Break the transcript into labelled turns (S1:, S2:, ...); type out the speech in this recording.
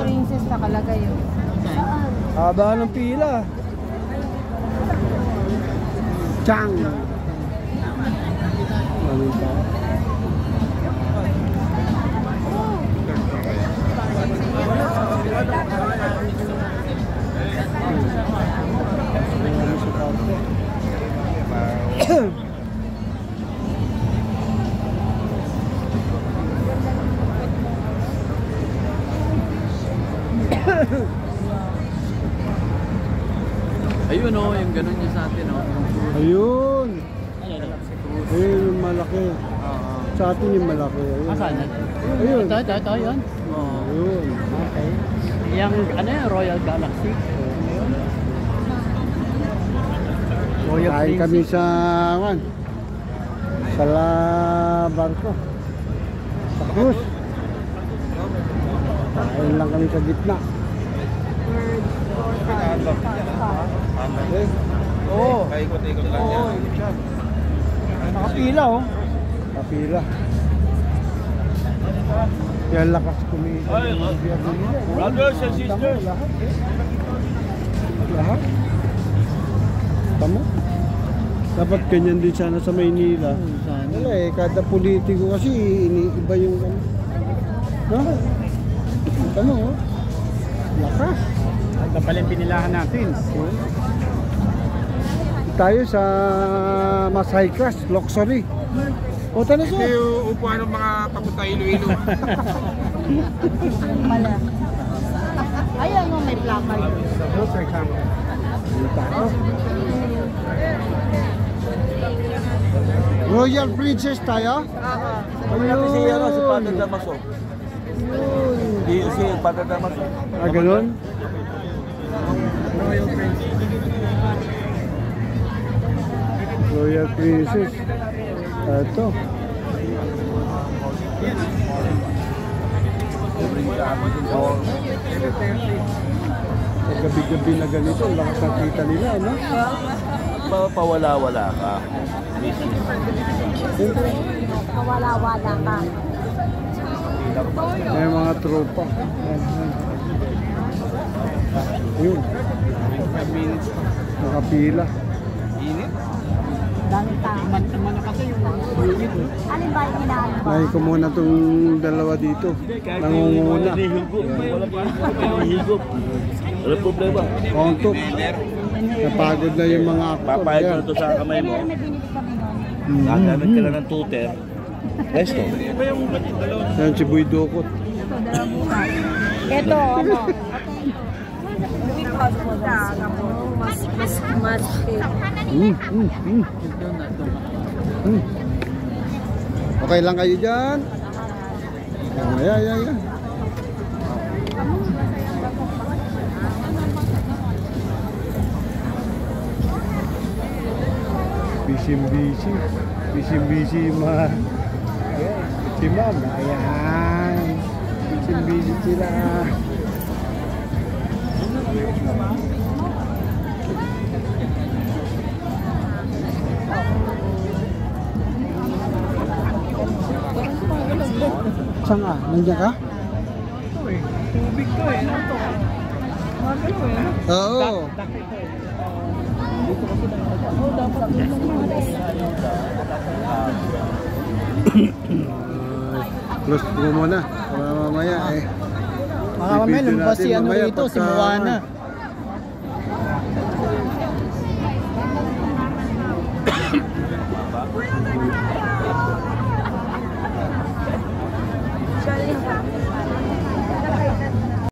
S1: Princess nakalagay yun.
S2: Haba ng pila. Chang.
S3: Ayun o, yung ganun niya sa atin o.
S2: Ayun. Ayun yung malaki. Sa atin yung malaki.
S3: Asan?
S2: Ayun.
S3: Ito, yun.
S2: Ayun.
S3: Okay. Yung ano yun, Royal Galaxy. Royal
S2: Kain kami sa barko. Sa cruise. Kain lang kami sa gitna. Oo.
S4: Paikot-ikot lang yan.
S2: Nakapila oh. Nakapila. Kaya lakas kumita.
S4: Brothers and sisters.
S2: Lahat. Tama. Dapat ganyan din sana sa Maynila. Wala eh, kada politiko kasi iniiba yung ano. No? Tama oh. Lakas.
S3: Ito pala yung pinilahan natin.
S2: Tayo sa mas high class, luxury. O talaga.
S4: Ito yung upuan ng mga papunta Iloilo.
S1: Pala. Ayan mo, may placard.
S2: Royal Princess tayo?
S4: Kami si Padre Damaso. Si Padre Damaso.
S2: Ah, ganun? Royal Princess. Ito. Sa gabi-gabi na ganito, lakas ng kita nila, no?
S4: Pawala-wala ka.
S1: Kawala-wala ka.
S2: May mga tropa. Ayun. Nakapila.
S4: Init?
S1: Dami tao.
S3: Man kasi yung
S1: Alin ba yung hinahan ba?
S2: Nakik ko muna itong dalawa dito. Nangunguna.
S4: Wala problema.
S2: Kontok. Napagod na yung mga aktor.
S4: Papayag ko na ito sa kamay mo.
S1: May binili kami nun.
S4: Nagamit ka lang ng tuter. Resto.
S2: Yan si Boy Dokot.
S1: Ito, dalawang buhay. Ito, ano? Mas.
S2: Okay lang kayo dyan? Ay. Busy si ma'am. Ayan. Busy sila. Saan ka? Nandiyan ka?
S3: tubig to eh. Magalaw eh.
S2: Oo. Close mo muna. Mamaya eh.
S3: Mamaya lumabas si ano rito, si Moana.